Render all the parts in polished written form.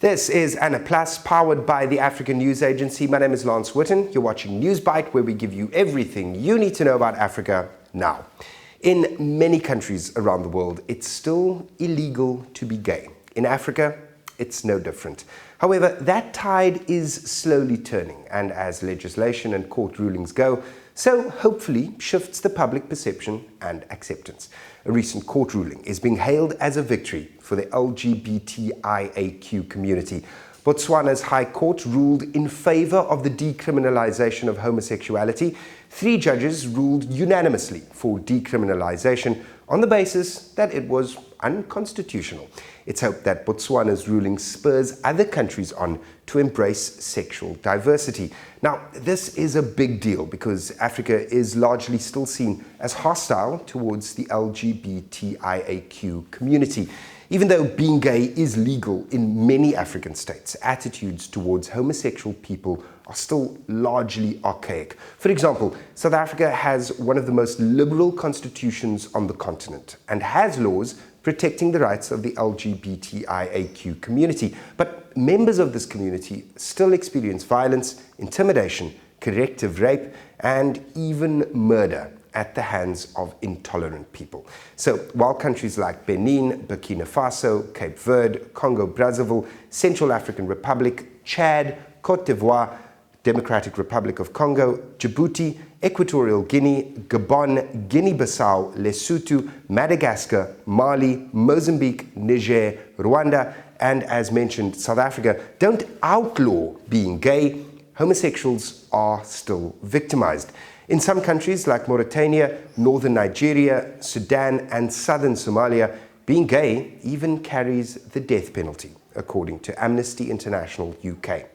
This is ANAplus, powered by the African News Agency. My name is Lance Witten. You're watching NewsByte, where we give you everything you need to know about Africa now. In many countries around the world, it's still illegal to be gay. In Africa, it's no different. However, that tide is slowly turning, and as legislation and court rulings go, so hopefully shifts the public perception and acceptance. A recent court ruling is being hailed as a victory for the LGBTIAQ community. Botswana's High Court ruled in favour of the decriminalisation of homosexuality. 3 judges ruled unanimously for decriminalisation on the basis that it was unconstitutional. It's hoped that Botswana's ruling spurs other countries on to embrace sexual diversity. Now, this is a big deal because Africa is largely still seen as hostile towards the LGBTIAQ community. Even though being gay is legal in many African states, attitudes towards homosexual people are still largely archaic. For example, South Africa has one of the most liberal constitutions on the continent and has laws protecting the rights of the LGBTIAQ community. But members of this community still experience violence, intimidation, corrective rape, and even murder at the hands of intolerant people. So while countries like Benin, Burkina Faso, Cape Verde, Congo-Brazzaville, Central African Republic, Chad, Cote d'Ivoire, Democratic Republic of Congo, Djibouti, Equatorial Guinea, Gabon, Guinea-Bissau, Lesotho, Madagascar, Mali, Mozambique, Niger, Rwanda, and as mentioned, South Africa don't outlaw being gay, homosexuals are still victimized. In some countries like Mauritania, northern Nigeria, Sudan, and southern Somalia, being gay even carries the death penalty, according to Amnesty International UK.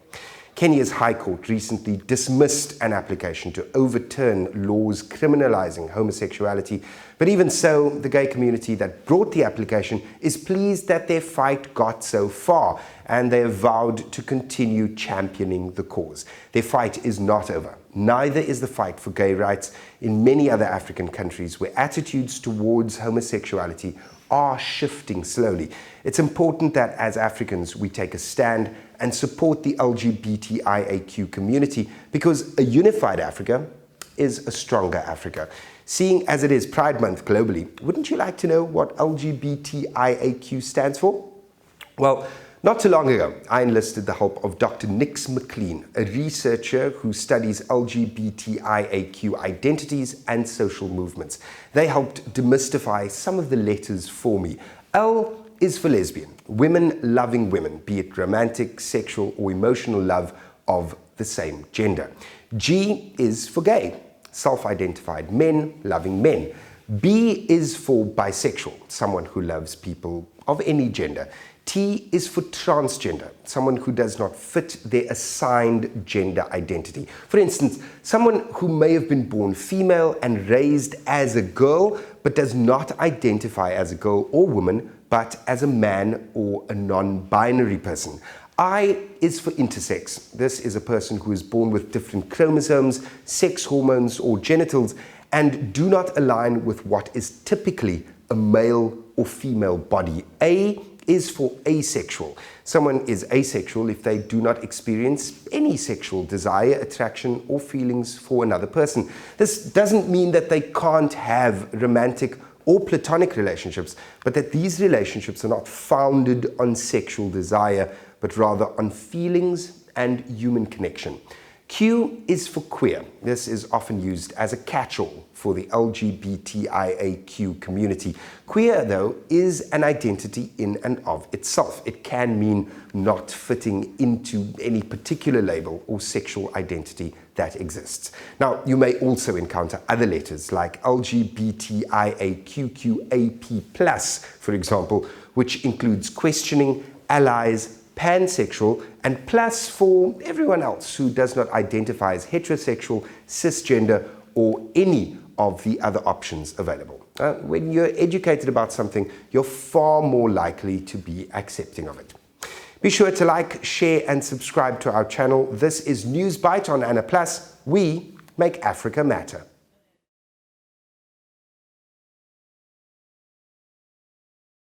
Kenya's High Court recently dismissed an application to overturn laws criminalising homosexuality, but even so, the gay community that brought the application is pleased that their fight got so far, and they have vowed to continue championing the cause. Their fight is not over. Neither is the fight for gay rights in many other African countries where attitudes towards homosexuality are shifting slowly. It's important that as Africans we take a stand and support the LGBTIAQ community, because a unified Africa is a stronger Africa. Seeing as it is Pride Month globally, wouldn't you like to know what LGBTIAQ stands for? Well, not too long ago, I enlisted the help of Dr. Nix McLean, a researcher who studies LGBTIAQ identities and social movements. They helped demystify some of the letters for me. L is for lesbian, women loving women, be it romantic, sexual, or emotional love of the same gender. G is for gay, self-identified men loving men. B is for bisexual, someone who loves people of any gender. T is for transgender, someone who does not fit their assigned gender identity. For instance, someone who may have been born female and raised as a girl, but does not identify as a girl or woman, but as a man or a non-binary person. I is for intersex. This is a person who is born with different chromosomes, sex hormones, or genitals, and do not align with what is typically a male or female body. A is for asexual. Someone is asexual if they do not experience any sexual desire, attraction, or feelings for another person. This doesn't mean that they can't have romantic or platonic relationships, but that these relationships are not founded on sexual desire, but rather on feelings and human connection. Q is for queer. This is often used as a catch-all for the LGBTIAQ community. Queer, though, is an identity in and of itself. It can mean not fitting into any particular label or sexual identity that exists. Now, you may also encounter other letters like LGBTIAQQAP+, for example, which includes questioning, allies, pansexual, and plus for everyone else who does not identify as heterosexual, cisgender, or any of the other options available. When you're educated about something, you're far more likely to be accepting of it. Be sure to like, share, and subscribe to our channel. This is NewsByte on ANAplus. We make Africa matter.